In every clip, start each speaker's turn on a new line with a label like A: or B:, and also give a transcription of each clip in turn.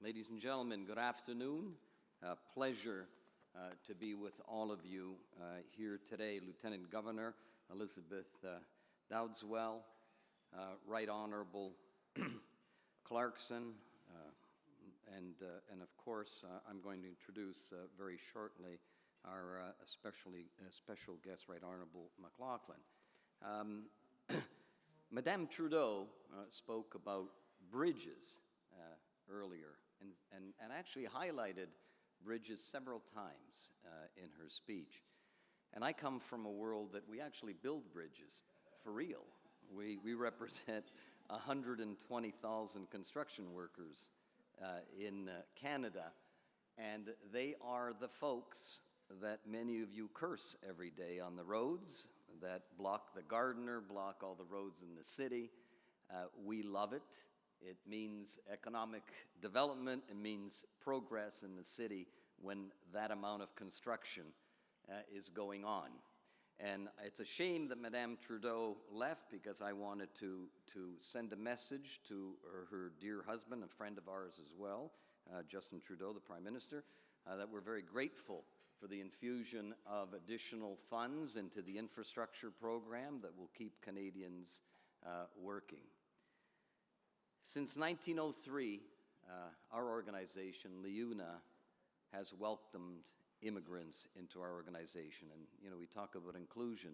A: Ladies and gentlemen, good afternoon. Pleasure to be with all of you here today. Lieutenant Governor Elizabeth Dowdeswell, Right Honorable Clarkson, and of course, I'm going to introduce very shortly our special guest, Right Honorable McLachlin. Madame Trudeau spoke about bridges earlier and actually highlighted bridges several times in her speech. And I come from a world that we actually build bridges for real. We represent 120,000 construction workers in Canada, and they are the folks that many of you curse every day on the roads, that block the Gardiner, block all the roads in the city. We love it. It means economic development. It means progress in the city when that amount of construction is going on. And it's a shame that Madame Trudeau left, because I wanted to send a message to her dear husband, a friend of ours as well, Justin Trudeau, the Prime Minister, that we're very grateful for the infusion of additional funds into the infrastructure program that will keep Canadians working. Since 1903, our organization, LIUNA, has welcomed immigrants into our organization. And, you know, we talk about inclusion.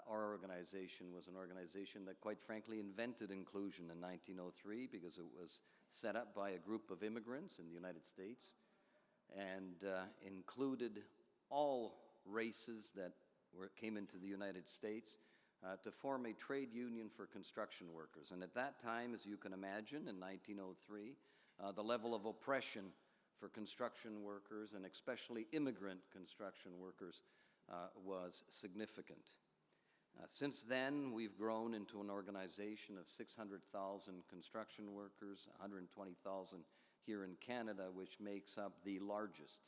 A: Our organization was an organization that, quite frankly, invented inclusion in 1903 because it was set up by a group of immigrants in the United States and included all races that came into the United States to form a trade union for construction workers. And at that time, as you can imagine, in 1903, the level of oppression for construction workers, and especially immigrant construction workers, was significant. Since then, we've grown into an organization of 600,000 construction workers, 120,000 here in Canada, which makes up the largest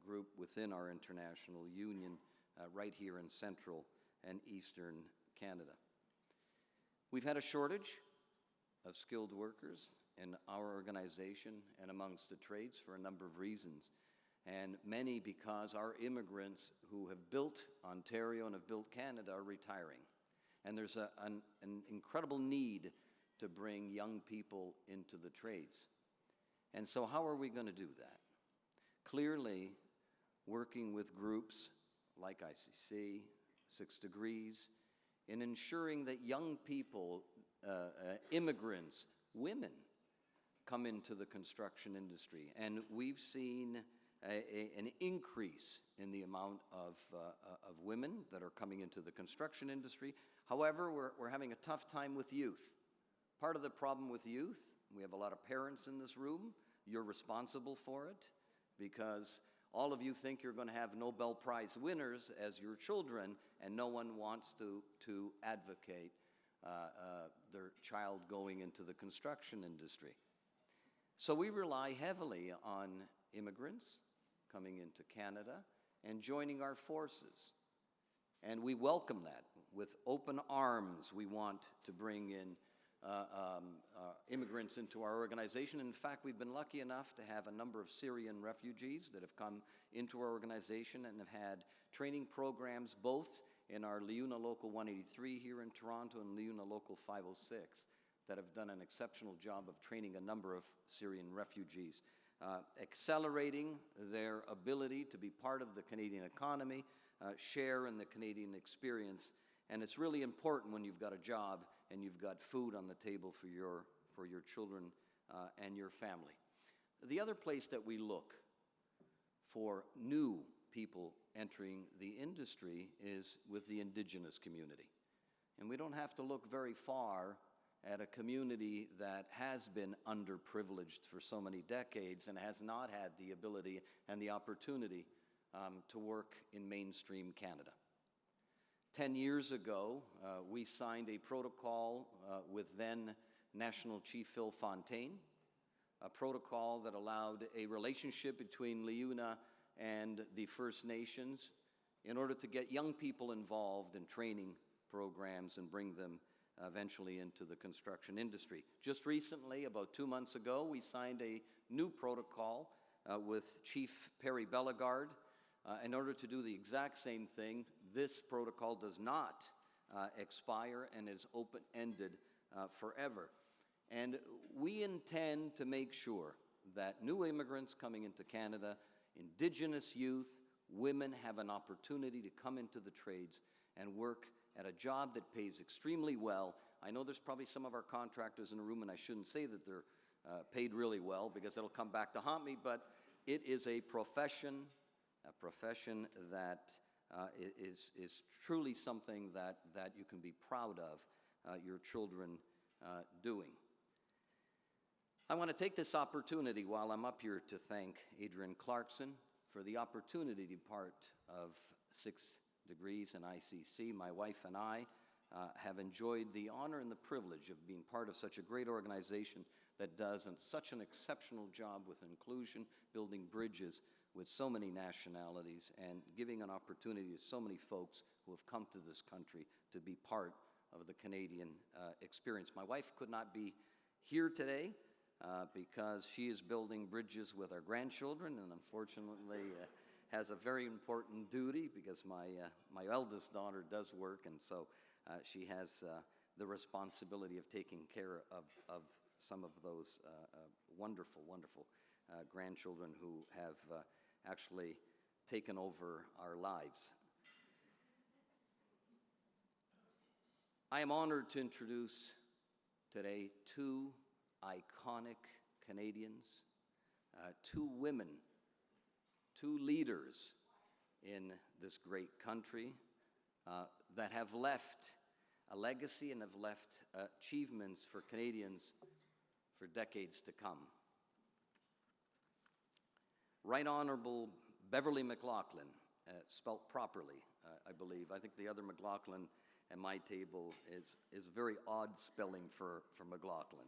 A: group within our international union right here in central and eastern Canada. We've had a shortage of skilled workers in our organization and amongst the trades for a number of reasons, and many because our immigrants who have built Ontario and have built Canada are retiring. And there's an incredible need to bring young people into the trades. And so how are we going to do that? Clearly, working with groups like ICC, 6 Degrees, in ensuring that young people, immigrants, women, come into the construction industry. And we've seen an increase in the amount of women that are coming into the construction industry. However, we're having a tough time with youth. Part of the problem with youth, we have a lot of parents in this room, you're responsible for it, because all of you think you're going to have Nobel Prize winners as your children, and no one wants to advocate their child going into the construction industry. So we rely heavily on immigrants coming into Canada and joining our forces. And we welcome that. With open arms, we want to bring in immigrants into our organization. In fact, we've been lucky enough to have a number of Syrian refugees that have come into our organization and have had training programs both in our LIUNA Local 183 here in Toronto and LIUNA Local 506 that have done an exceptional job of training a number of Syrian refugees, accelerating their ability to be part of the Canadian economy, share in the Canadian experience. And it's really important when you've got a job and you've got food on the table for your children and your family. The other place that we look for new people entering the industry is with the Indigenous community. And we don't have to look very far at a community that has been underprivileged for so many decades and has not had the ability and the opportunity to work in mainstream Canada. 10 years ago, we signed a protocol with then National Chief Phil Fontaine, a protocol that allowed a relationship between LIUNA and the First Nations in order to get young people involved in training programs and bring them eventually into the construction industry. Just recently, about 2 months ago, we signed a new protocol with Chief Perry Bellegarde in order to do the exact same thing. This protocol does not expire and is open-ended forever. And we intend to make sure that new immigrants coming into Canada, Indigenous youth, women have an opportunity to come into the trades and work at a job that pays extremely well. I know there's probably some of our contractors in the room, and I shouldn't say that they're paid really well because it'll come back to haunt me, but it is a profession that is truly something that you can be proud of your children doing. I want to take this opportunity while I'm up here to thank Adrienne Clarkson for the opportunity to be part of 6 Degrees in ICC. My wife and I have enjoyed the honor and the privilege of being part of such a great organization that does such an exceptional job with inclusion, building bridges with so many nationalities, and giving an opportunity to so many folks who have come to this country to be part of the Canadian experience. My wife could not be here today because she is building bridges with our grandchildren, and unfortunately has a very important duty because my eldest daughter does work, and so she has the responsibility of taking care of some of those wonderful, wonderful grandchildren who have actually taken over our lives. I am honored to introduce today 2 iconic Canadians, 2 women, 2 leaders in this great country that have left a legacy and have left achievements for Canadians for decades to come. Right Honorable Beverley McLachlin, spelt properly, I believe. I think the other McLachlin at my table is a very odd spelling for McLachlin.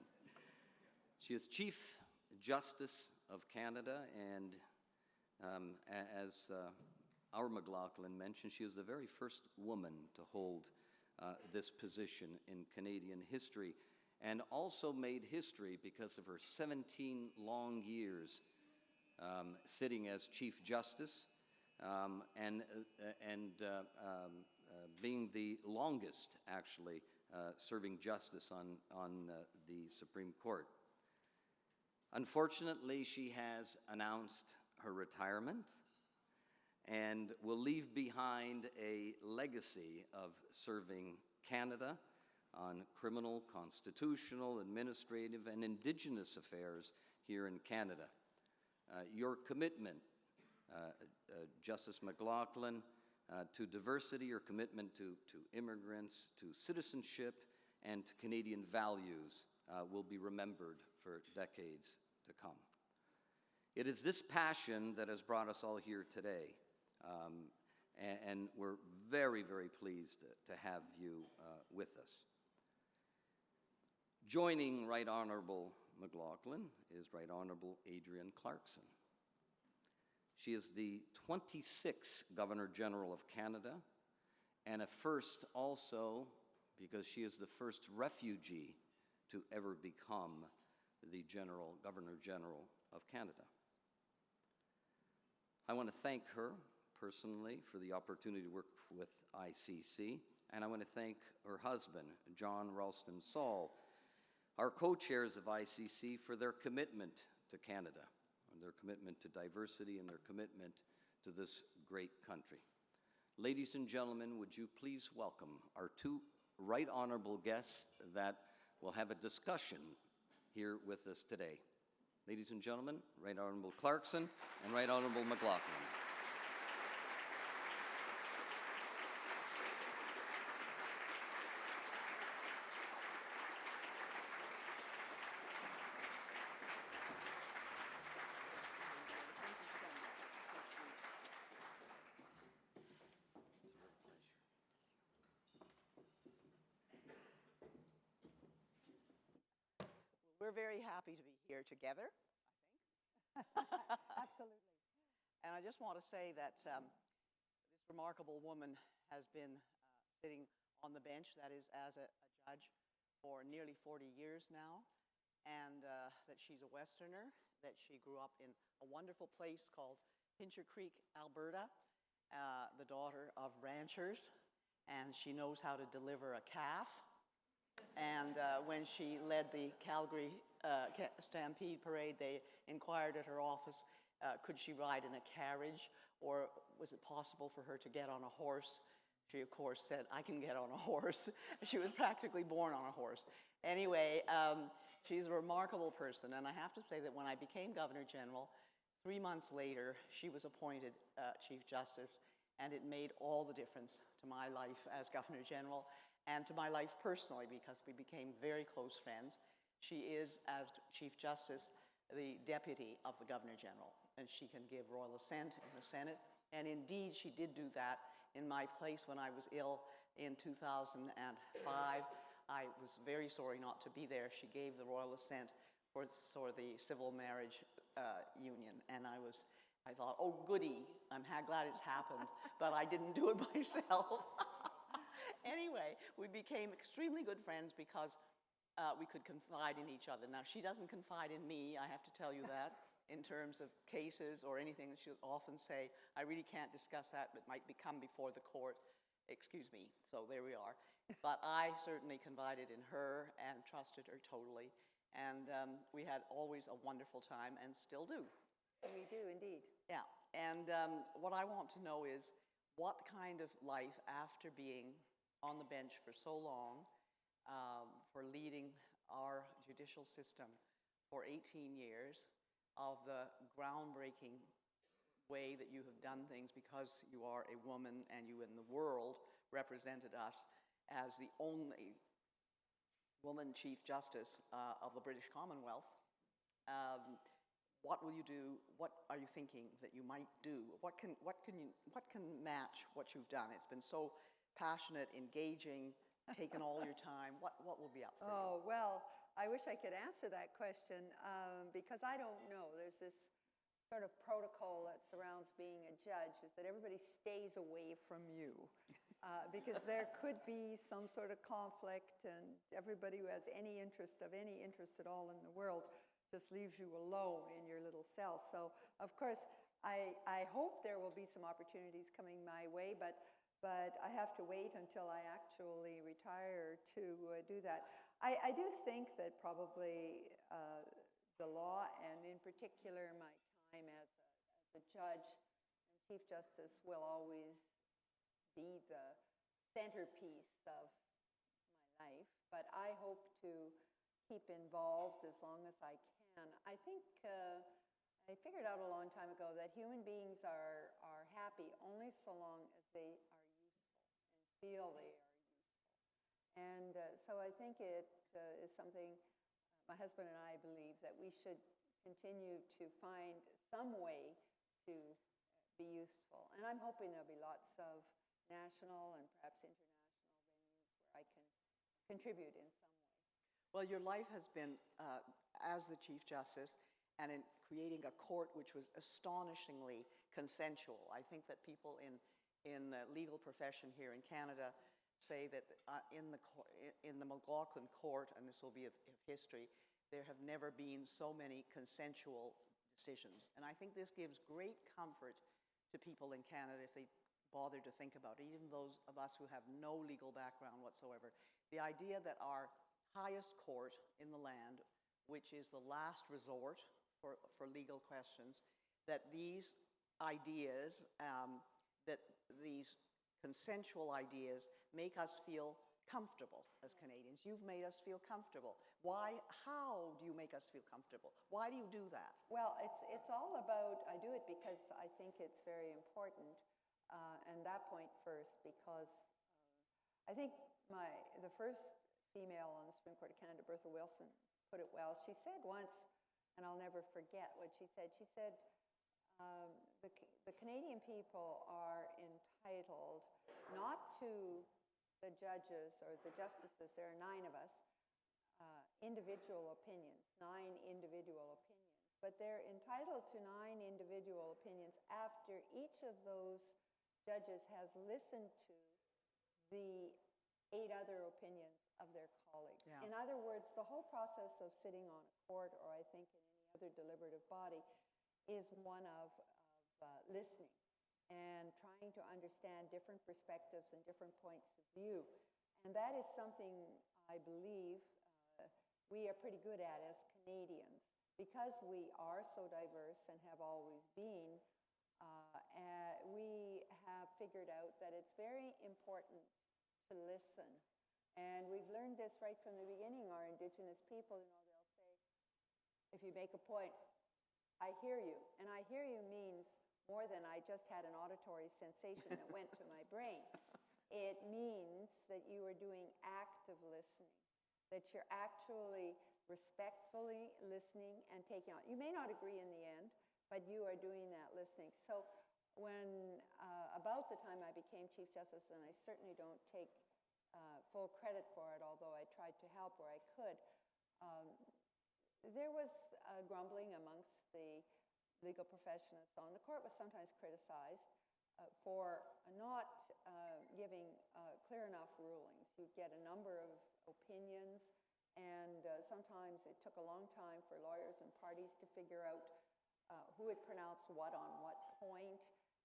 A: She is Chief Justice of Canada, and as our McLachlin mentioned, she is the very first woman to hold this position in Canadian history, and also made history because of her 17 long years sitting as Chief Justice and being the longest, actually, serving justice on the Supreme Court. Unfortunately, she has announced her retirement and will leave behind a legacy of serving Canada on criminal, constitutional, administrative, and Indigenous affairs here in Canada. Your commitment, Justice McLachlin, to diversity, your commitment to immigrants, to citizenship, and to Canadian values will be remembered for decades to come. It is this passion that has brought us all here today, and we're very, very pleased to have you with us. Joining Right Honorable McLachlin is Right Honorable Adrienne Clarkson. She is the 26th Governor General of Canada, and a first also because she is the first refugee to ever become the Governor General of Canada. I want to thank her personally for the opportunity to work with ICC, and I want to thank her husband, John Ralston Saul, our co-chairs of ICC, for their commitment to Canada, and their commitment to diversity, and their commitment to this great country. Ladies and gentlemen, would you please welcome our 2 Right Honorable guests that will have a discussion here with us today. Ladies and gentlemen, Right Honorable Clarkson and Right Honorable McLachlin.
B: We're very happy to be here together, I think.
C: Absolutely.
B: And I just want to say that this remarkable woman has been sitting on the bench, that is, as a judge for nearly 40 years now, and that she's a Westerner, that she grew up in a wonderful place called Pincher Creek, Alberta, the daughter of ranchers, and she knows how to deliver a calf. And when she led the Calgary Stampede Parade, they inquired at her office, could she ride in a carriage, or was it possible for her to get on a horse? She, of course, said, I can get on a horse. She was practically born on a horse. Anyway, she's a remarkable person, and I have to say that when I became Governor General, 3 months later, she was appointed Chief Justice, and it made all the difference to my life as Governor General and to my life personally, because we became very close friends. She is, as Chief Justice, the deputy of the Governor General, and she can give royal assent in the Senate. And indeed, she did do that in my place when I was ill in 2005. I was very sorry not to be there. She gave the royal assent for the civil marriage union, and I thought, oh, goody, I'm glad it's happened, but I didn't do it myself. Anyway, we became extremely good friends because we could confide in each other. Now, she doesn't confide in me, I have to tell you that, in terms of cases or anything. She'll often say, I really can't discuss that, it might become before the court. Excuse me, so there we are. But I certainly confided in her and trusted her totally. And we had always a wonderful time, and still do.
C: We do, indeed.
B: Yeah, and what I want to know is, what kind of life, after being on the bench for so long, for leading our judicial system for 18 years, of the groundbreaking way that you have done things, because you are a woman and you in the world represented us as the only woman Chief Justice of the British Commonwealth. What will you do? What are you thinking that you might do? What can match what you've done? It's been so passionate, engaging, taken all your time. What will be up for you?
C: Oh, well, I wish I could answer that question because I don't know. There's this sort of protocol that surrounds being a judge, is that everybody stays away from you because there could be some sort of conflict, and everybody who has any interest at all in the world just leaves you alone in your little cell. So, of course, I hope there will be some opportunities coming my way, but I have to wait until I actually retire to do that. I do think that probably the law, and in particular my time as a judge and Chief Justice, will always be the centerpiece of my life. But I hope to keep involved as long as I can. I think I figured out a long time ago that human beings are happy only so long as they are useful and feel they are useful. And so I think it is something my husband and I believe, that we should continue to find some way to be useful. And I'm hoping there'll be lots of national and perhaps international venues where I can contribute in some way.
B: Well, your life has been, as the Chief Justice, and in creating a court which was astonishingly consensual. I think that people in the legal profession here in Canada say that in the McLachlin court, and this will be of history, there have never been so many consensual decisions. And I think this gives great comfort to people in Canada if they bother to think about it, even those of us who have no legal background whatsoever. The idea that our highest court in the land, which is the last resort for legal questions, that these ideas, that these consensual ideas make us feel comfortable as Canadians. You've made us feel comfortable. Why? How do you make us feel comfortable? Why do you do that?
C: Well, it's all about, I do it because I think it's very important, and that point first, because I think the first female on the Supreme Court of Canada, Bertha Wilson, put it well. She said once, and I'll never forget what she said, the Canadian people are entitled not to the judges or the justices, there are 9 of us, individual opinions, 9 individual opinions, but they're entitled to 9 individual opinions after each of those judges has listened to the 8 other opinions of their colleagues.
B: Yeah.
C: In other words, the whole process of sitting on a court, or I think in any other deliberative body, is one of listening and trying to understand different perspectives and different points of view. And that is something I believe we are pretty good at as Canadians. Because we are so diverse and have always been, we have figured out that it's very important to listen. And we've learned this right from the beginning. Our Indigenous people, they'll say, if you make a point, I hear you. And I hear you means more than I just had an auditory sensation that went to my brain. It means that you are doing active listening, that you're actually respectfully listening and taking on. You may not agree in the end, but you are doing that listening. So when, about the time I became Chief Justice, and I certainly don't take full credit for it, although I tried to help where I could, there was grumbling amongst the legal profession and so on. The court was sometimes criticized for not giving clear enough rulings. You'd get a number of opinions, and sometimes it took a long time for lawyers and parties to figure out who had pronounced what on what point,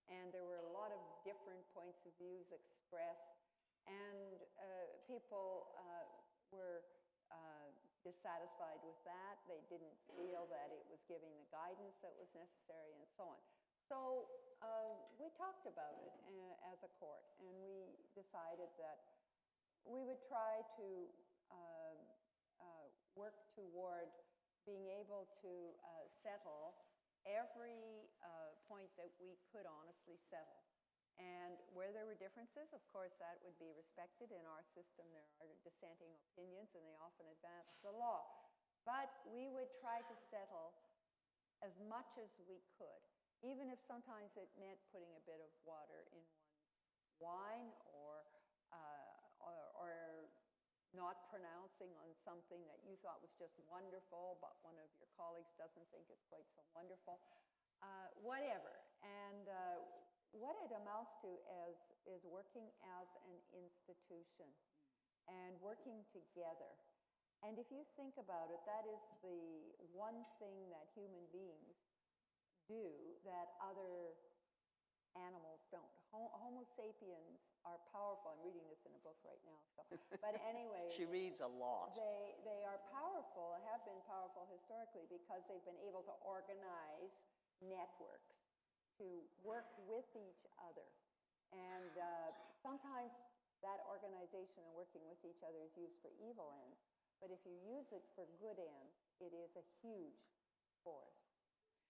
C: and there were a lot of different points of views expressed, and people were dissatisfied with that. They didn't feel that it was giving the guidance that was necessary, and so on. So we talked about it as a court, and we decided that we would try to work toward being able to settle every point that we could honestly settle. And where there were differences, of course, that would be respected. In our system, there are dissenting opinions, and they often advance the law. But we would try to settle as much as we could, even if sometimes it meant putting a bit of water in one's wine, or not pronouncing on something that you thought was just wonderful, but one of your colleagues doesn't think is quite so wonderful. Whatever. And what it amounts to is working as an institution and working together. And if you think about it, that is the one thing that human beings do that other animals don't. Homo sapiens are powerful. I'm reading this in a book right now. But anyway.
B: She reads a lot.
C: They are powerful, have been powerful historically, because they've been able to organize networks to work with each other. And sometimes that organization and working with each other is used for evil ends. But if you use it for good ends, it is a huge force.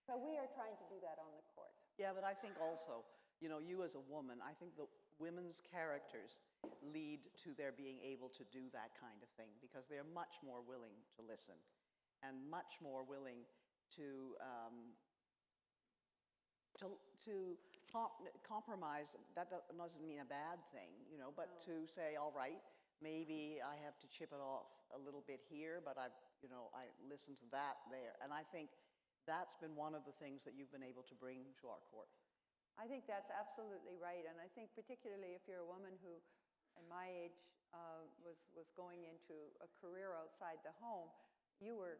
C: So we are trying to do that on the court.
B: Yeah, but I think also, you as a woman, I think the women's characters lead to their being able to do that kind of thing, because they're much more willing to listen and much more willing to compromise. That doesn't mean a bad thing, but to say, all right, maybe I have to chip it off a little bit here, but I listened to that there. And I think that's been one of the things that you've been able to bring to our court.
C: I think that's absolutely right. And I think particularly if you're a woman who, in my age, was going into a career outside the home, you were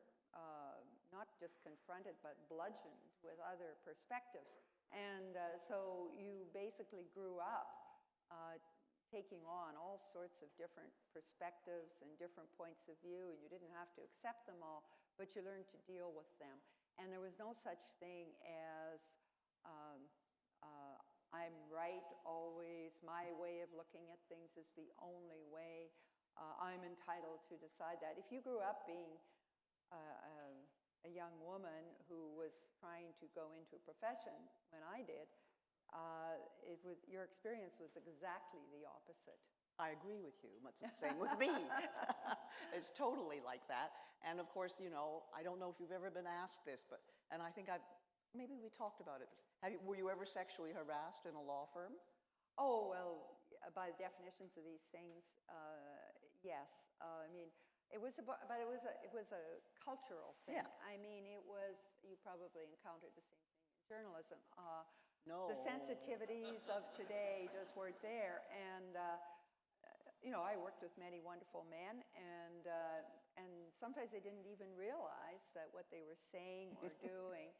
C: not just confronted, but bludgeoned with other perspectives. And so you basically grew up taking on all sorts of different perspectives and different points of view, and you didn't have to accept them all, but you learned to deal with them. And there was no such thing as I'm right always, my way of looking at things is the only way, I'm entitled to decide that. If you grew up being a young woman who was trying to go into a profession, when I did, your experience was exactly the opposite.
B: I agree with you. It's the same with me. It's totally like that. And of course, I don't know if you've ever been asked this, and I think maybe we talked about it. Were you ever sexually harassed in a law firm?
C: Oh, well, by the definitions of these things, yes. It was a cultural thing.
B: Yeah.
C: You probably encountered the same thing in journalism.
B: No.
C: The sensitivities of today just weren't there. And I worked with many wonderful men, and sometimes they didn't even realize that what they were saying or doing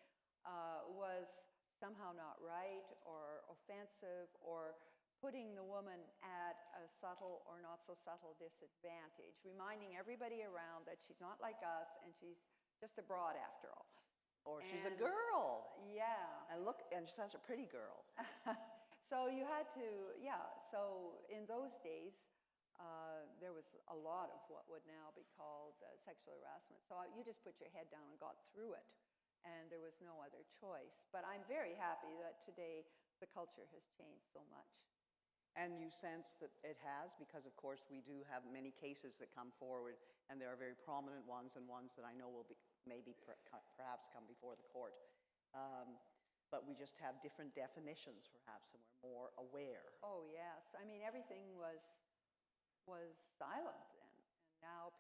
C: was somehow not right or offensive or putting the woman at a subtle or not so subtle disadvantage, reminding everybody around that she's not like us and she's just a broad after all.
B: Or she's a girl.
C: Yeah.
B: And look, and she's such a pretty girl.
C: So you had to, so in those days, there was a lot of what would now be called sexual harassment. So you just put your head down and got through it, and there was no other choice. But I'm very happy that today the culture has changed so much.
B: And you sense that it has, because of course we do have many cases that come forward, and there are very prominent ones and ones that I know will be maybe perhaps come before the court. But we just have different definitions perhaps, and we're more aware.
C: Oh yes, I mean everything was silent, and now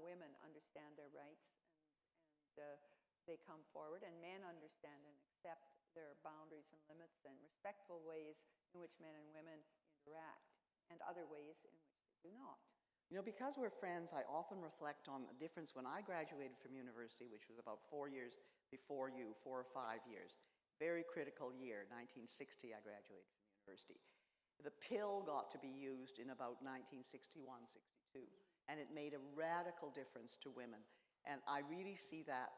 C: women understand their rights, and they come forward, and men understand and accept their boundaries and limits and respectful ways in which men and women interact, and other ways in which they do not.
B: Because we're friends, I often reflect on the difference when I graduated from university, which was about 4 years before you, 4 or 5 years. Very critical year, 1960 I graduated from university. The pill got to be used in about 1961, 62, and it made a radical difference to women. And I really see that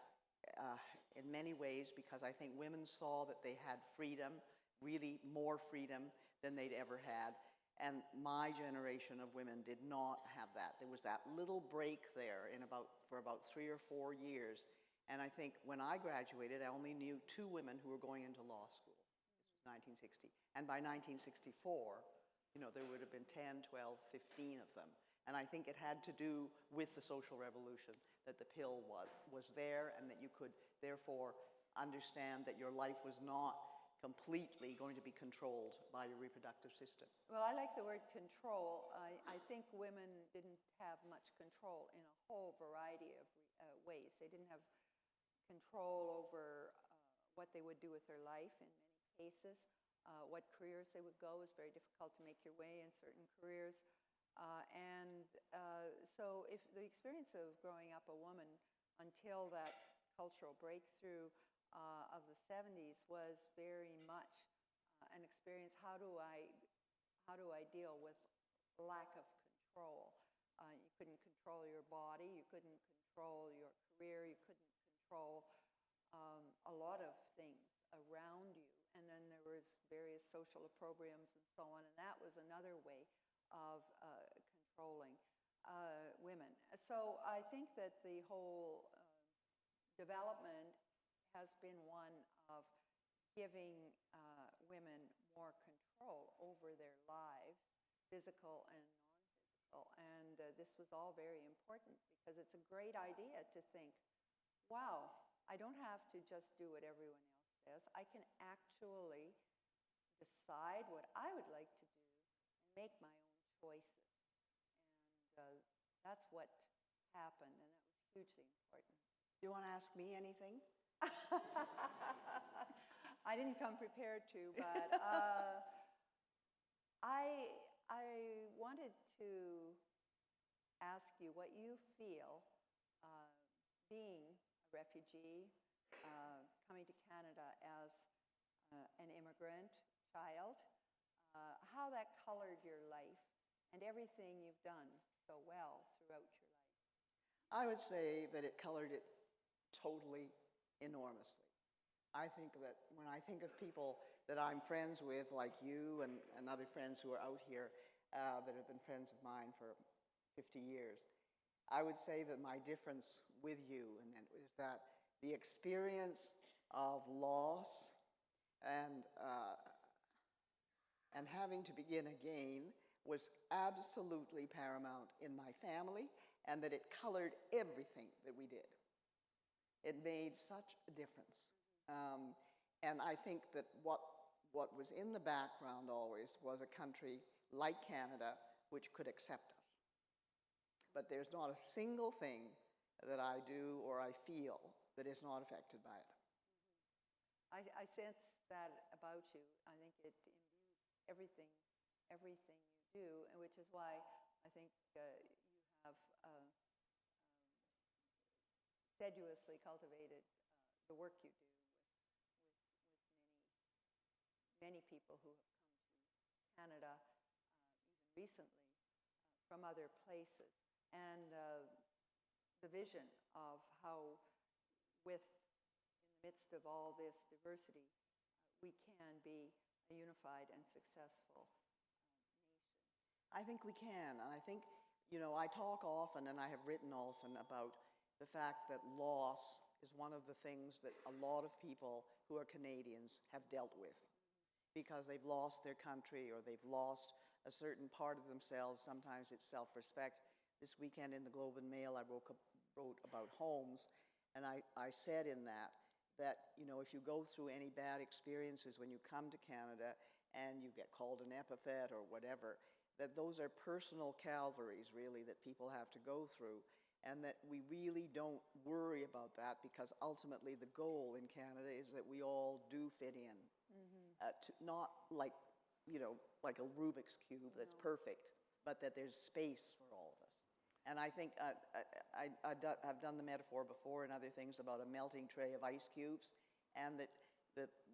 B: in many ways, because I think women saw that they had freedom, really more freedom than they'd ever had. And my generation of women did not have that. There was that little break there for about 3 or 4 years. And I think when I graduated, I only knew 2 women who were going into law school. This was 1960. And by 1964, there would have been 10, 12, 15 of them. And I think it had to do with the social revolution, that the pill was there, and that you could therefore understand that your life was not completely going to be controlled by your reproductive system.
C: Well, I like the word control. I think women didn't have much control in a whole variety of ways. They didn't have control over what they would do with their life in many cases. What careers they would go. It was very difficult to make your way in certain careers. So if the experience of growing up a woman until that cultural breakthrough of the 70s was very much an experience. How do I deal with lack of control? You couldn't control your body. You couldn't control your career. You couldn't control a lot of things around you. And then there was various social opprobriums and so on. And that was another way of controlling women. So I think that the whole development has been one of giving women more control over their lives, physical and non-physical. And this was all very important, because it's a great idea to think, wow, I don't have to just do what everyone else says. I can actually decide what I would like to do and make my own choices. And that's what happened, and that was hugely important.
B: Do you want to ask me anything?
C: I didn't come prepared to, but I wanted to ask you what you feel being a refugee, coming to Canada as an immigrant child, how that colored your life and everything you've done so well throughout your life.
B: I would say that it colored it totally enormously. I think that when I think of people that I'm friends with, like you and other friends who are out here that have been friends of mine for 50 years, I would say that my difference with you is that the experience of loss and having to begin again was absolutely paramount in my family, and that it colored everything that we did. It made such a difference. And I think that what was in the background always was a country like Canada which could accept us. But there's not a single thing that I do or I feel that is not affected by it.
C: I sense that about you. I think it imbues everything everything you do, and which is why I think you have sedulously cultivated the work you do with many people who have come to Canada, even recently, from other places. And the vision of how, in the midst of all this diversity, we can be a unified and successful nation.
B: I think we can, and I think, I talk often, and I have written often about the fact that loss is one of the things that a lot of people who are Canadians have dealt with, because they've lost their country or they've lost a certain part of themselves. Sometimes it's self-respect. This weekend in the Globe and Mail, I wrote about homes, and I said in that, if you go through any bad experiences when you come to Canada and you get called an epithet or whatever, that those are personal calvaries, really, that people have to go through, and that we really don't worry about that, because ultimately the goal in Canada is that we all do fit in. Not like a Rubik's Cube that's perfect, but that there's space for all of us. And I think I've done the metaphor before and other things about a melting tray of ice cubes, and that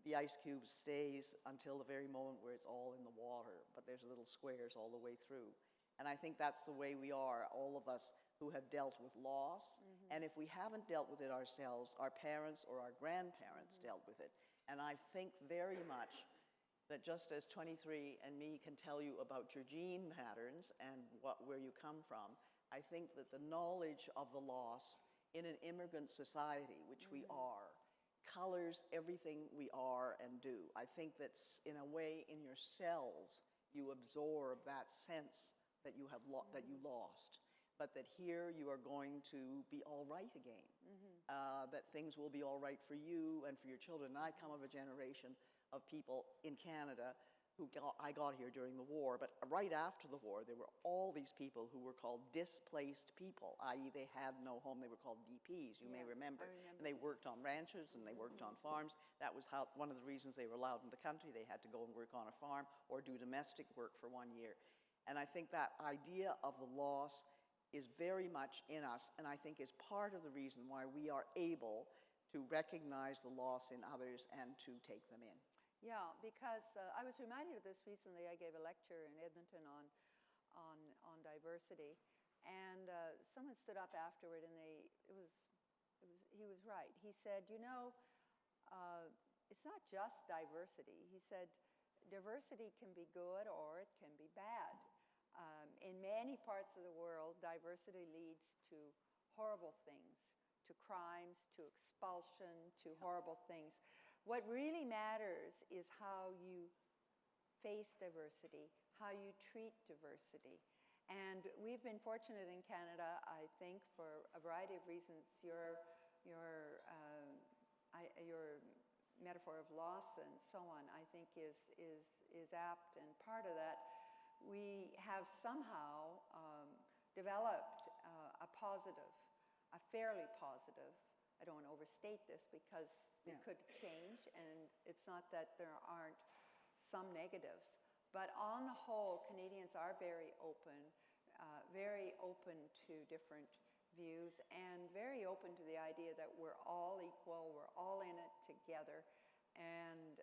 B: the ice cube stays until the very moment where it's all in the water, but there's little squares all the way through. And I think that's the way we are, all of us who have dealt with loss. And if we haven't dealt with it ourselves, our parents or our grandparents dealt with it. And I think very much that just as 23 and me can tell you about your gene patterns and where you come from, I think that the knowledge of the loss in an immigrant society, which we are, colors everything we are and do. I think that in a way, in your cells, you absorb that sense that you have that you lost, but that here you are going to be all right again. That things will be all right for you and for your children. And I come of a generation of people in Canada I got here during the war, but right after the war, there were all these people who were called displaced people, i.e. they had no home. They were called DPs, you may remember. And they worked on ranches and they worked on farms. That was one of the reasons they were allowed in the country. They had to go and work on a farm or do domestic work for 1 year. And I think that idea of the loss is very much in us, and I think is part of the reason why we are able to recognize the loss in others and to take them in.
C: Yeah, because I was reminded of this recently. I gave a lecture in Edmonton on diversity, and someone stood up afterward, and he was right. He said, it's not just diversity. He said, diversity can be good or it can be bad. In many parts of the world, diversity leads to horrible things, to crimes, to expulsion, to horrible things. What really matters is how you face diversity, how you treat diversity. And we've been fortunate in Canada, I think, for a variety of reasons. Your metaphor of loss and so on, I think, is apt. And part of that, we have somehow developed a fairly positive, I don't want to overstate this because it could change, and it's not that there aren't some negatives. But on the whole, Canadians are very open to different views, and very open to the idea that we're all equal, we're all in it together, and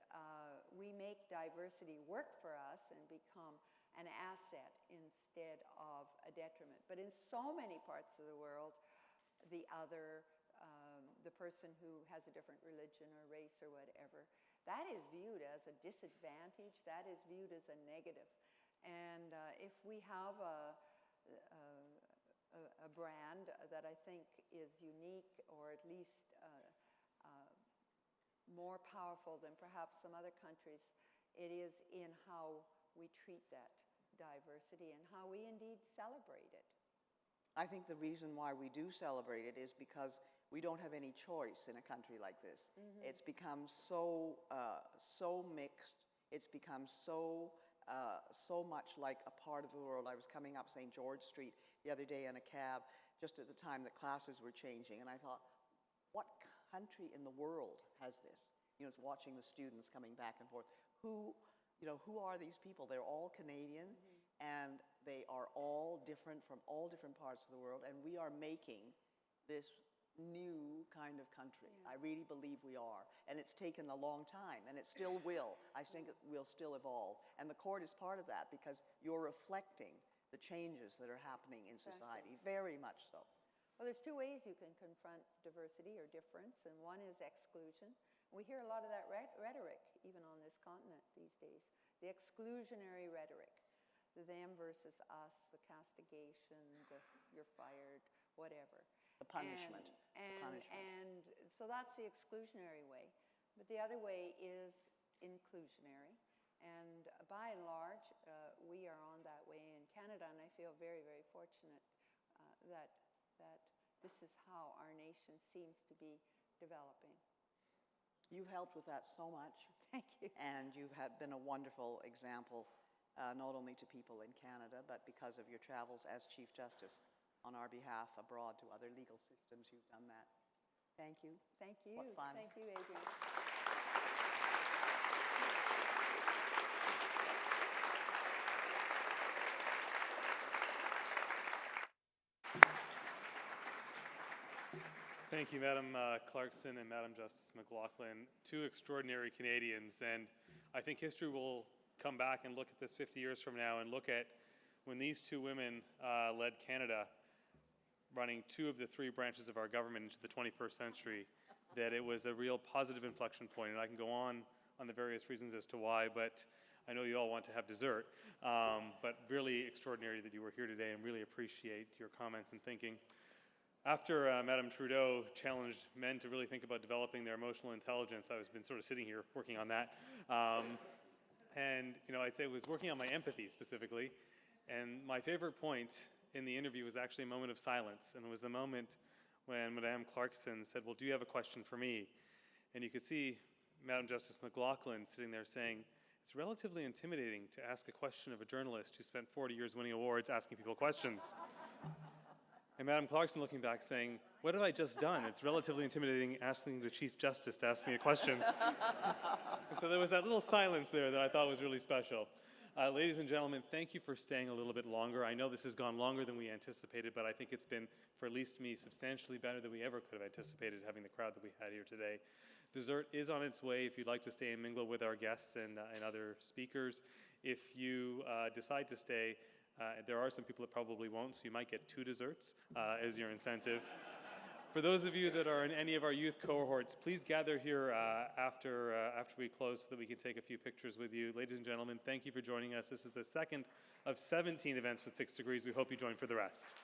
C: we make diversity work for us and become an asset instead of a detriment. But in so many parts of the world, the person who has a different religion or race or whatever, that is viewed as a disadvantage, that is viewed as a negative. And if we have a brand that I think is unique, or at least more powerful than perhaps some other countries, it is in how we treat that diversity and how we indeed celebrate it.
B: I think the reason why we do celebrate it is because we don't have any choice in a country like this. It's become so mixed. It's become so much like a part of the world. I was coming up St. George Street the other day in a cab, just at the time that classes were changing, and I thought, what country in the world has this? It's watching the students coming back and forth. Who who are these people? They're all Canadian, and they are all different from all different parts of the world, and we are making this new kind of country. I really believe we are, and it's taken a long time, and it still will. I think it will still evolve, and the court is part of that because you're reflecting the changes that are happening in society, very much so.
C: Well, there's two ways you can confront diversity or difference, and one is exclusion. We hear a lot of that rhetoric, even on this continent these days. The exclusionary rhetoric, the them versus us, the castigation, the you're fired, whatever.
B: The punishment.
C: And so that's the exclusionary way. But the other way is inclusionary. And by and large, we are on that way in Canada, and I feel very, very fortunate that this is how our nation seems to be developing.
B: You've helped with that so much.
C: Thank you.
B: And you've been a wonderful example, not only to people in Canada, but because of your travels as Chief Justice on our behalf abroad to other legal systems. You've done that. Thank you.
C: Thank you.
B: What fun.
C: Thank you, Adrienne.
D: Thank you, Madam Clarkson and Madam Justice McLachlin, two extraordinary Canadians. And I think history will come back and look at this 50 years from now and look at when these two women led Canada, running two of the three branches of our government into the 21st century, that it was a real positive inflection point. And I can go on the various reasons as to why, but I know you all want to have dessert. But really extraordinary that you were here today, and really appreciate your comments and thinking. After Madame Trudeau challenged men to really think about developing their emotional intelligence, I've been sort of sitting here working on that. And I'd say I was working on my empathy specifically. And my favorite point in the interview was actually a moment of silence. And it was the moment when Madame Clarkson said, "Well, do you have a question for me?" And you could see Madame Justice McLachlin sitting there saying, "It's relatively intimidating to ask a question of a journalist who spent 40 years winning awards asking people questions." And Madam Clarkson looking back saying, "What have I just done? It's relatively intimidating asking the Chief Justice to ask me a question." And so there was that little silence there that I thought was really special. Ladies and gentlemen, thank you for staying a little bit longer. I know this has gone longer than we anticipated, but I think it's been, for at least me, substantially better than we ever could have anticipated having the crowd that we had here today. Dessert is on its way if you'd like to stay and mingle with our guests and other speakers. If you decide to stay, there are some people that probably won't, so you might get 2 desserts as your incentive. For those of you that are in any of our youth cohorts, please gather here after we close so that we can take a few pictures with you. Ladies and gentlemen, thank you for joining us. This is the second of 17 events with 6 Degrees. We hope you join for the rest.